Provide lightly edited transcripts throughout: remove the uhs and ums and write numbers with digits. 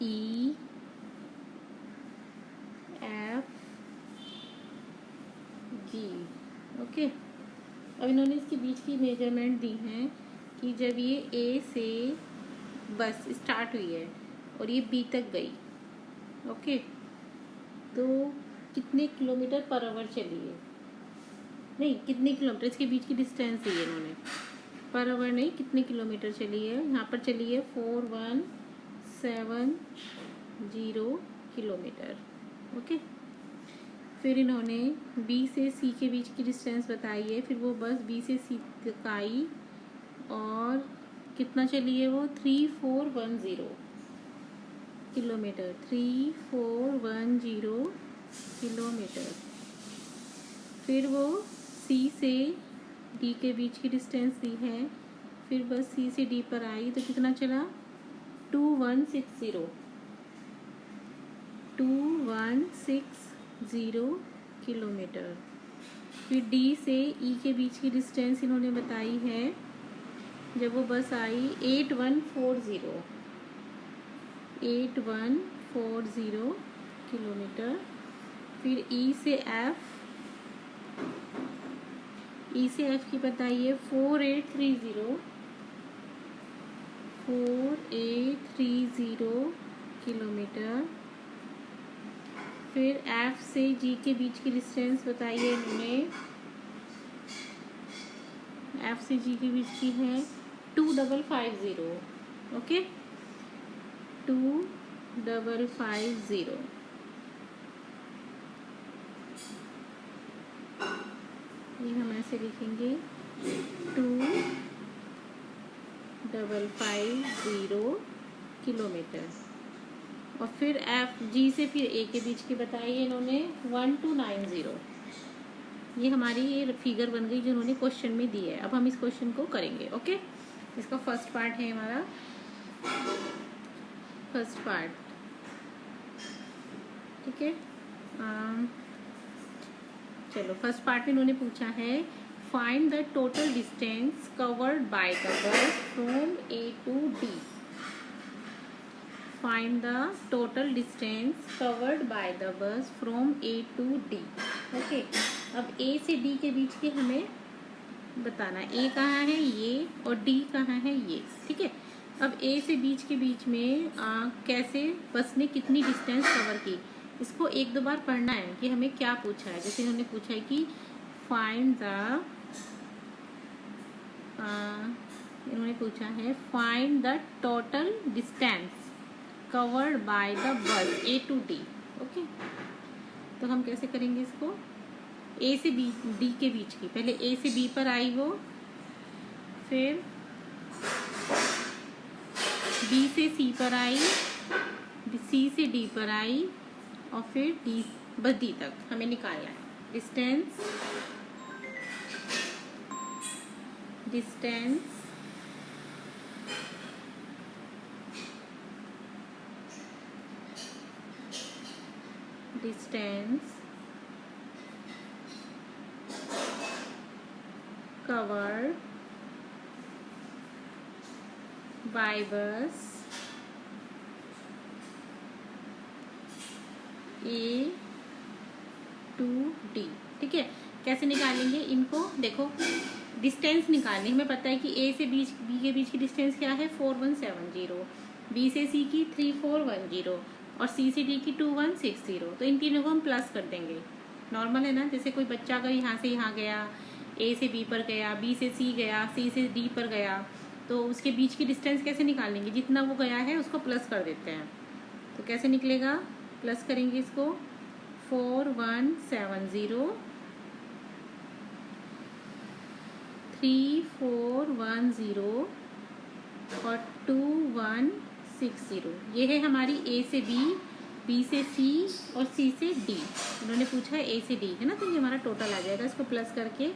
E F G. Okay, अब इन्होंने इसके बीच की मेजरमेंट दी हैं कि जब ये ए से बस स्टार्ट हुई है और ये बी तक गई, ओके, तो कितने किलोमीटर पर आवर चली है, नहीं कितने किलोमीटर, इसके बीच की डिस्टेंस दी है इन्होंने, पर आवर नहीं, कितने किलोमीटर चली है। यहाँ पर चली है 4170 किलोमीटर। ओके, फिर इन्होंने बी से सी के बीच की डिस्टेंस बताई है, फिर वो बस बी से सी तक आई और कितना चली है वो 3410 किलोमीटर, 3410 किलोमीटर। फिर वो सी से डी के बीच की डिस्टेंस दी है, फिर बस सी से डी पर आई तो कितना चला 2160 किलोमीटर। फिर डी से ई के बीच की डिस्टेंस इन्होंने बताई है, जब वो बस आई 8140 किलोमीटर। फिर ई से एफ की बताइए 4830 किलोमीटर। फिर एफ से जी के बीच की डिस्टेंस बताइए इन्होंने, एफ से जी के बीच की है 2550। ओके, 2550। ये हम ऐसे लिखेंगे 2550 किलोमीटर। और फिर एफ जी से फिर ए के बीच की बताई इन्होंने 1290। ये हमारी ये फिगर बन गई जो उन्होंने क्वेश्चन में दी है। अब हम इस क्वेश्चन को करेंगे। ओके, इसका फर्स्ट पार्ट है हमारा, फर्स्ट पार्ट, ठीक है। चलो, फर्स्ट पार्ट में इन्होंने पूछा है find the total distance covered by the bus from A to D. Find the total distance covered by the bus from A to D. Okay, अब ए से डी के बीच के हमें बताना, ए कहाँ है ये और डी कहाँ है ये, ठीक है। अब ए से बीच के बीच में कैसे बस ने कितनी डिस्टेंस कवर की, इसको एक दो बार पढ़ना है कि हमें क्या पूछा है। जैसे इन्होंने पूछा है कि फाइंड द इन्होंने पूछा है find the total distance covered by the bus A to D. Okay, तो हम कैसे करेंगे इसको, ए से बी डी के बीच की, पहले ए से बी पर आई वो, फिर बी से सी पर आई, सी से डी पर आई और फिर डी बस डी तक हमें निकालना है distance covered by bus A to D। ठीक है, कैसे निकालेंगे इनको, देखो डिस्टेंस निकालनी, हमें पता है कि ए से बी के बीच की डिस्टेंस क्या है 4170, बी से सी की 3410 और सी से डी की 2160। तो इन तीनों को हम प्लस कर देंगे, नॉर्मल है ना। जैसे कोई बच्चा अगर यहाँ से यहाँ गया, ए से बी पर गया, बी से सी गया, सी से डी पर गया, तो उसके बीच की डिस्टेंस कैसे निकालेंगे, जितना वो गया है उसको प्लस कर देते हैं। तो कैसे निकलेगा, प्लस करेंगे इसको 4170 3410 और 2160। ये है हमारी ए से बी, बी से सी और सी से डी। उन्होंने पूछा है ए से डी, है ना, तो ये हमारा टोटल आ जाएगा। इसको प्लस करके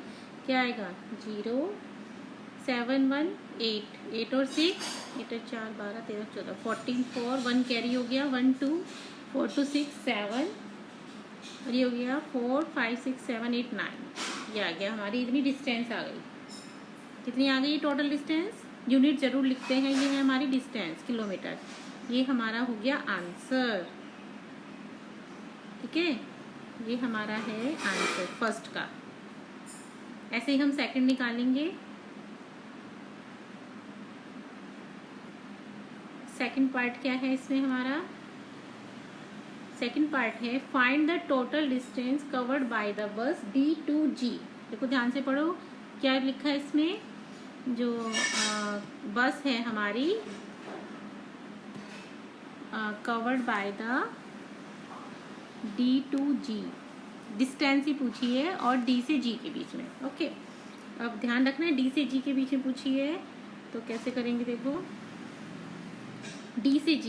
क्या आएगा 0718, 8 और 6, 8 और 4 12 13 14 14 4 1 कैरी हो गया, 1 2 4 2 6 7 और ये हो गया 4 5 6 7 8 9। ये आ गया, हमारी इतनी डिस्टेंस आ गई। कितनी आ गई टोटल डिस्टेंस, यूनिट जरूर लिखते हैं, ये है हमारी डिस्टेंस किलोमीटर। ये हमारा हो गया आंसर। ठीक है, ये हमारा है आंसर फर्स्ट का। ऐसे ही हम सेकंड निकालेंगे। सेकंड पार्ट क्या है इसमें हमारा? सेकंड पार्ट है find the total distance covered by the बस D to G। देखो ध्यान से पढ़ो क्या लिखा है इसमें। जो बस है हमारी covered by the D to G, distance ही पूछी है और D से G के बीच में। ओके, अब ध्यान रखना है D से G के बीच में पूछी है तो कैसे करेंगे। देखो D से G,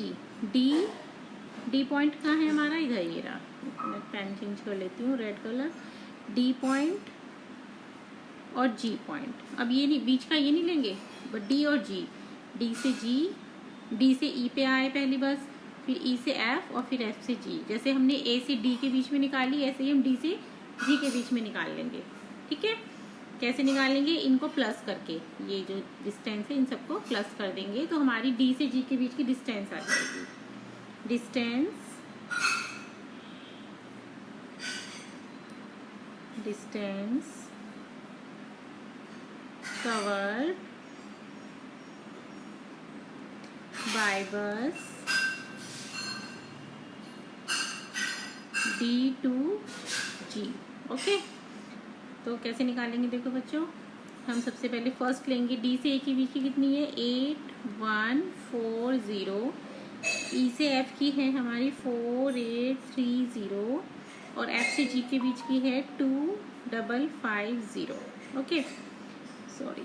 D पॉइंट कहाँ है हमारा? इधर ये रहा। मैं पेन चेंज कर लेती हूँ, रेड कलर। D पॉइंट और G पॉइंट। अब ये नहीं, बीच का ये नहीं लेंगे, बट D और G। D से G, D से E पे आए पहली बस, फिर E से F और फिर F से G। जैसे हमने A से D के बीच में निकाली, ऐसे ही हम D से G के बीच में निकाल लेंगे। ठीक है, कैसे निकालेंगे? इनको प्लस करके, ये जो डिस्टेंस है इन सबको प्लस कर देंगे तो हमारी D से G के बीच की डिस्टेंस आ जाएगी। Distance covered by bus D to G। Okay, तो कैसे निकालेंगे? देखो बच्चों, हम सबसे पहले फर्स्ट लेंगे। D से A के बीच की कितनी है? 8140। E से F की है हमारी 4830 और F से G के बीच की है 2550। ओके, सॉरी,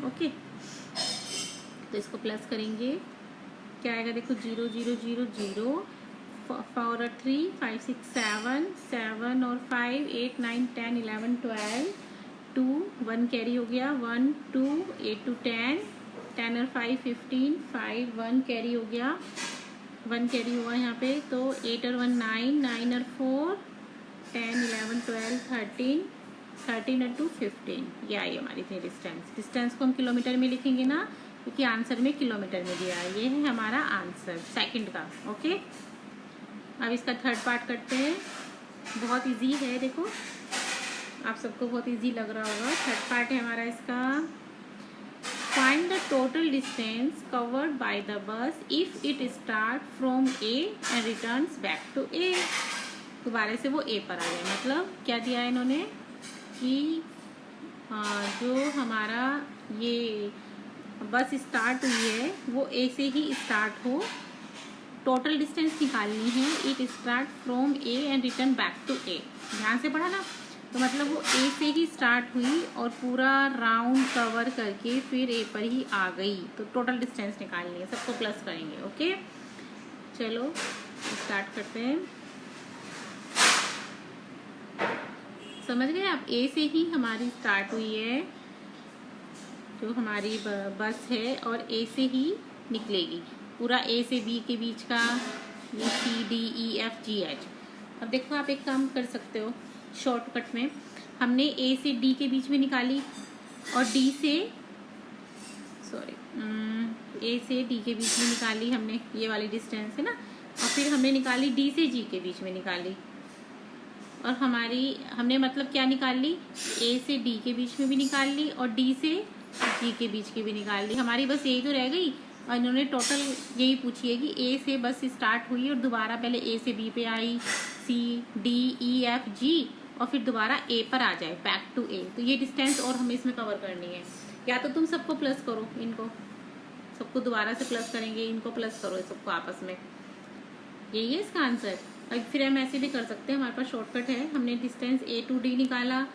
ओके, तो इसको प्लस करेंगे, क्या आएगा? देखो 0 0 0 0 4 3 5 6 7 7 और 5 8 9 10 11 12 2 1 कैरी हो गया 1 2 8 to 10 10 और 5 15 5 1 कैरी हो गया 1 कैरी हुआ यहाँ पे, तो 8 और 1 9 9 और 4 10 11 12 13 13 और 2 15। ये आई हमारी थी डिस्टेंस। डिस्टेंस को हम किलोमीटर में लिखेंगे ना, क्योंकि आंसर में किलोमीटर में दिया है। ये है हमारा आंसर सेकंड का। ओके, अब इसका थर्ड पार्ट करते हैं। बहुत इजी है, देखो आप सबको बहुत इजी लग रहा होगा। थर्ड पार्ट है हमारा इसका, find the total distance covered by the bus if it start from A and returns back to A। दोबारा से वो A पर आ गए। मतलब क्या दिया है इन्होंने कि जो हमारा ये बस स्टार्ट हुई है वो A से ही स्टार्ट हो। टोटल डिस्टेंस निकालनी है। It start from A and return back to A। ध्यान से पढ़ा ना, तो मतलब वो A से ही स्टार्ट हुई और पूरा राउंड कवर करके फिर A पर ही आ गई। तो टोटल डिस्टेंस निकालनी है, सबको प्लस करेंगे। ओके, चलो स्टार्ट करते हैं। समझ गए आप? A से ही हमारी स्टार्ट हुई है जो हमारी बस है और A से ही निकलेगी। पूरा A से B के बीच का ये C D E F G H। अब देखो आप एक काम कर सकते हो शॉर्टकट में। हमने A से D के बीच में निकाली और D से A से D के बीच में निकाली हमने, ये वाली डिस्टेंस है ना। और फिर हमने निकाली D से G के बीच में निकाली। और हमने मतलब क्या निकाल ली? A से D के बीच में भी निकाल ली और D से G के बीच की भी निकाल ली। हमारी बस यही तो रह गई। और इन्होंने टोटल यही पूछी है कि A से बस स्टार्ट हुई और दोबारा पहले A से B पे आई, C D E F G और फिर दोबारा A पर आ जाए, बैक टू A। तो ये डिस्टेंस और हमें इसमें कवर करनी है। या तो तुम सबको प्लस करो, इनको सबको दोबारा से प्लस करेंगे, इनको प्लस करो सबको आपस में। यही है इसका आंसर। और फिर हम ऐसे भी कर सकते हैं, हमारे पास शॉर्टकट है। हमने डिस्टेंस A to D निकाला,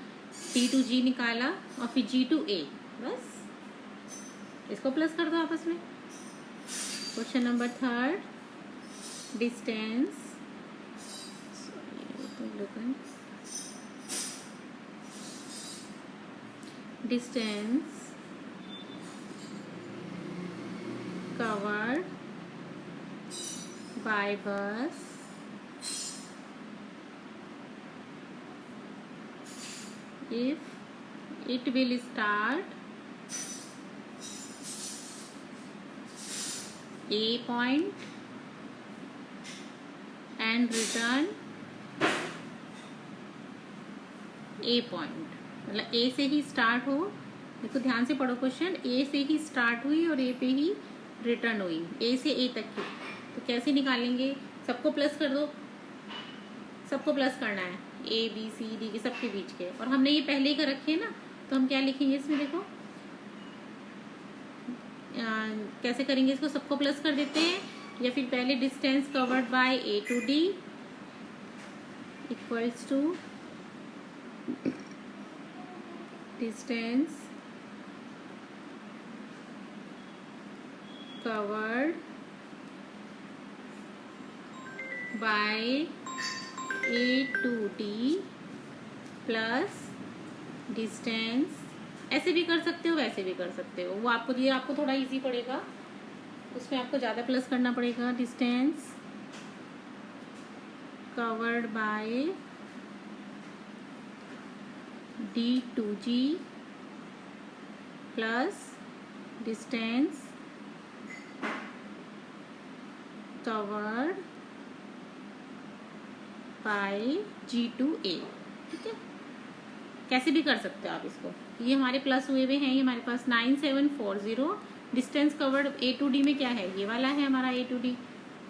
D to G निकाला और फिर G to A, बस इसको प्लस कर दो आपस में। Question number third, distance covered by bus if It will start A point and return A point. मतलब A से ही स्टार्ट हो, देखो ध्यान से पढ़ो क्वेश्चन, A से ही स्टार्ट हुई और A पे ही रिटर्न हुई, A से A तक की। तो कैसे निकालेंगे? सबको प्लस कर दो, सबको प्लस करना है, A B C D के सबके बीच के, और हमने ये पहले ही कर रखे है ना, तो हम क्या लिखेंगे इसमें? देखो कैसे करेंगे इसको, सबको प्लस कर देते हैं, या फिर पहले distance covered by A to D equals to distance covered by A to D plus distance, ऐसे भी कर सकते हो वैसे भी कर सकते हो, वो आपको ये आपको थोड़ा इजी पड़ेगा, उसमें आपको ज़्यादा प्लस करना पड़ेगा। Distance covered bye D to G plus distance covered bye G to A। ठीक है, कैसे भी कर सकते हो आप इसको। ये हमारे प्लस हुए हैं, ये हमारे पास 9740। Distance covered A to D में क्या है? ये वाला है हमारा A to D,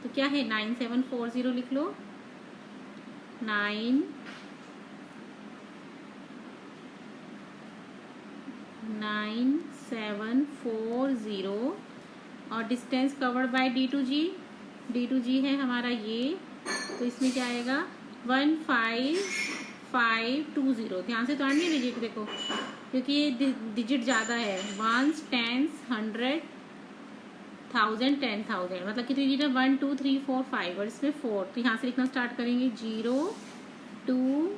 तो क्या है? 9740 लिख लो। 9740 और distance covered bye D to G, D to G है हमारा ये, तो इसमें क्या आएगा? 15520। ध्यान से तोड़नी है डिजिट, देखो क्योंकि ये डिजिट ज़्यादा है, 1s 10s 100 1000 10,000, मतलब कितनी डिजिट है? 1 2 3 4 5, और इसमें 4, तो यहाँ से लिखना स्टार्ट करेंगे 0 2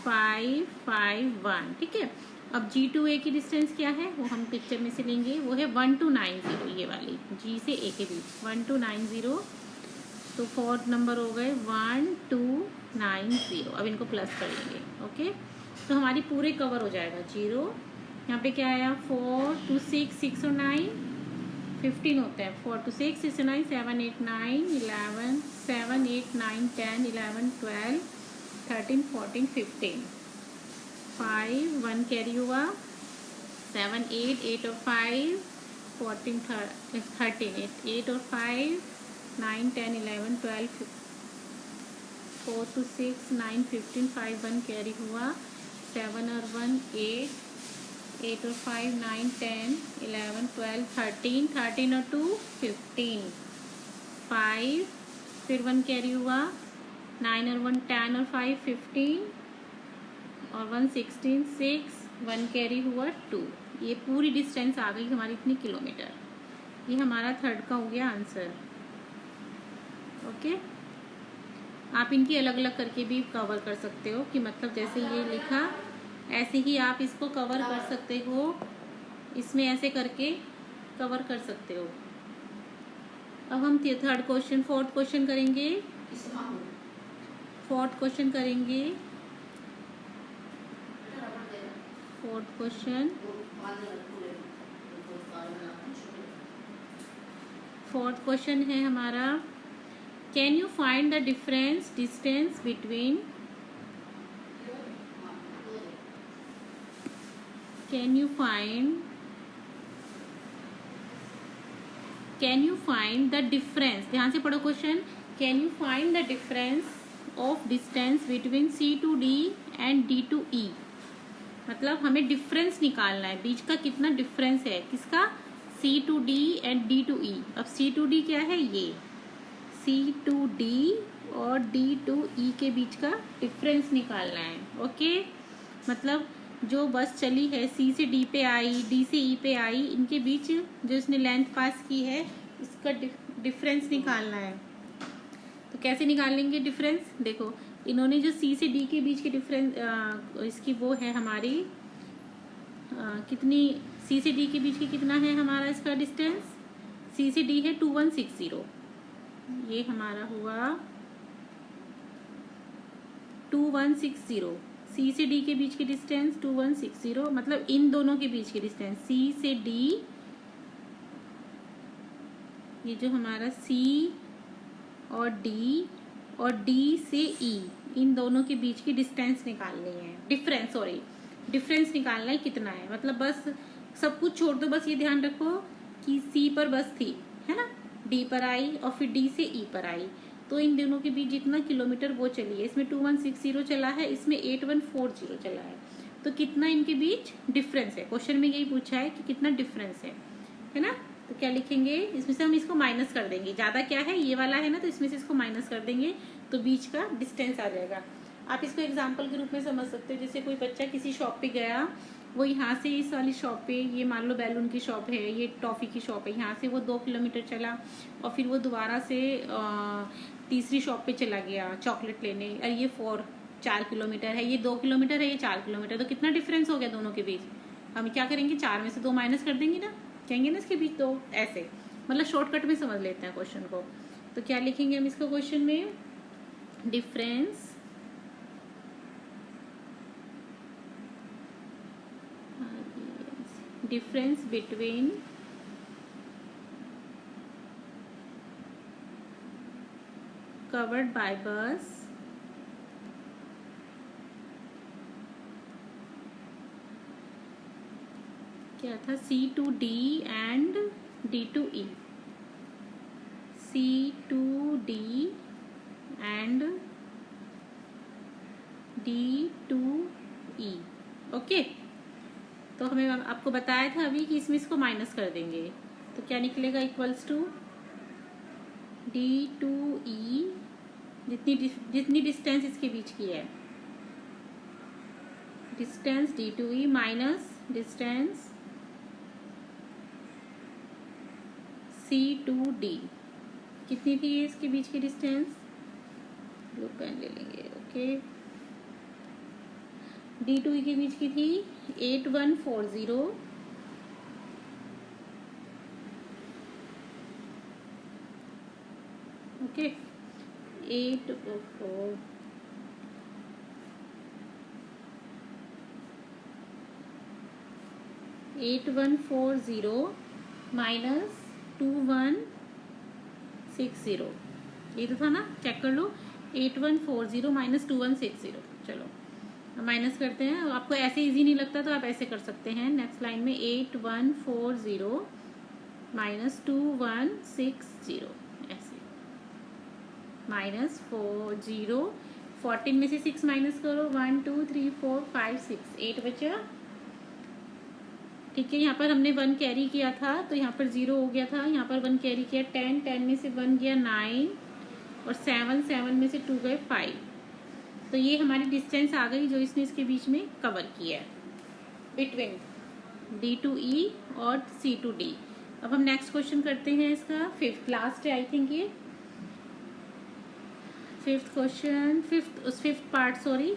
5 5 1। ठीक है, अब G to A की डिस्टेंस क्या है वो हम पिक्चर में से लेंगे, वो है 1290, ये वाली G से A के बीच 1290, तो 4 नंबर हो गए 1290। अब इनको प्लस कर लेंगे। ओके, तो हमारी पूरे कवर हो जाएगा 0। यहाँ पे क्या आया? 4 2 6 6 और 9 15 होता है, 4 2 6 6 9 7 8 9 11 7 8 9 10 11 12 13 14 15 5 1 कैरी हुआ, 7 8 8 और 5 14 13 8 और 5 9 10 11 12 4 2 6 9 15 5 1 कैरी हुआ, 7 और 1 8 8 और 5 9 10 11 12 13 13 और 2 15 5, फिर 1 कैरी हुआ, 9 और 1 10 और 5 15 और 1 16 6 1 कैरी हुआ 2। ये पूरी डिस्टेंस आ गई हमारी इतनी किलोमीटर। ये हमारा थर्ड का हो गया आंसर। ओके, आप इनकी अलग अलग करके भी कवर कर सकते हो, कि मतलब जैसे ये लिखा ऐसे ही आप इसको कवर कर सकते हो, इसमें ऐसे करके कवर कर सकते हो। अब हम थर्ड क्वेश्चन फोर्थ क्वेश्चन करेंगे। फोर्थ क्वेश्चन है हमारा, can you find the difference distance between, can you find the difference, ध्यान से पढ़ो question, can you find the difference of distance between C to D and D to E। मतलब हमें difference निकालना है, बीच का कितना डिफरेंस है, किसका? C to D and D to E। अब C to D क्या है? ये C to D और D to E के बीच का डिफरेंस निकालना है। ओके, मतलब जो बस चली है C से D पे आई, D से E पे आई, इनके बीच जो इसने लेंथ पास की है इसका डिफरेंस निकालना है। तो कैसे निकालेंगे डिफरेंस? देखो, इन्होंने जो C से D के बीच के डिफरेंस इसकी वो है हमारी कितनी, C से D के बीच की कितना है हमारा इसका डिस्टेंस? C से D है 2160, ये हमारा हुआ 2160। सी से डी के बीच की डिस्टेंस 2160, मतलब इन दोनों के बीच की डिस्टेंस सी से डी, ये जो हमारा सी और डी से ई, इन दोनों के बीच की डिस्टेंस निकालनी है, डिफरेंस निकालना है कितना है। मतलब बस सब कुछ छोड़ दो, बस ये ध्यान रखो कि सी पर बस थी, है ना, डी पर आई और फिर डी से ई पर आई, तो इन दोनों के बीच जितना किलोमीटर वो चली है, इसमें 2160 चला है, इसमें 8140 चला है, तो कितना इनके बीच डिफरेंस है। क्वेश्चन में यही पूछा है कि कितना डिफरेंस है ना। तो क्या लिखेंगे, इसमें से हम इसको माइनस कर देंगे, ज्यादा क्या है ये वाला है ना, तो इसमें से इसको माइनस कर देंगे तो बीच का डिस्टेंस आ जाएगा। आप इसको एग्जाम्पल के रूप में समझ सकते हो, जैसे कोई बच्चा किसी शॉप पे गया, वो यहाँ से इस वाली शॉप पे, ये मान लो बैलून की शॉप है, ये टॉफी की शॉप है, यहाँ से वो 2 किलोमीटर चला और फिर वो दोबारा से तीसरी शॉप पे चला गया चॉकलेट लेने, और ये 4 किलोमीटर है, ये 2 किलोमीटर है, ये 4 किलोमीटर, तो कितना डिफरेंस हो गया दोनों के बीच। हम क्या करेंगे, 4 में से 2 माइनस कर देंगे ना, कहेंगे ना इसके बीच 2, ऐसे मतलब शॉर्टकट में समझ लेते हैं क्वेश्चन को। तो क्या लिखेंगे हम इसको क्वेश्चन में, difference between covered by bus क्या था, C to D and D to E, C to D and D to E, okay. तो हमें आपको बताया था अभी कि इसमें इसको माइनस कर देंगे, तो क्या निकलेगा, equals to D to E, जितनी डिस्टेंस इसके बीच की है, distance D to E minus distance C to D, कितनी थी इसके बीच की डिस्टेंस, ब्लू पेन ले लेंगे, ओके। D to E के बीच की थी 8140, ओके, 8140 माइनस 2160, ये तो था ना, चेक कर लो, 8140 माइनस 2160, चलो माइनस करते हैं। आपको ऐसे इजी नहीं लगता तो आप ऐसे कर सकते हैं, नेक्स्ट लाइन में 8140 माइनस 2160, ऐसे माइनस 40, 14 में से 6 माइनस करो, 1 2 3 4 5 6 8 बचा, ठीक है। यहाँ पर हमने 1 कैरी किया था तो यहाँ पर 0 हो गया था, यहाँ पर 1 कैरी किया 10, 10 में से 1 गया 9 और 7, 7 में से 2 गए 5, तो ये हमारी डिस्टेंस आ गई जो इसने इसके बीच में कवर किया है बिटवीन D to E और C to D। अब हम नेक्स्ट क्वेश्चन करते हैं, इसका फिफ्थ लास्ट है आई थिंक, ये fifth question, fifth part, sorry.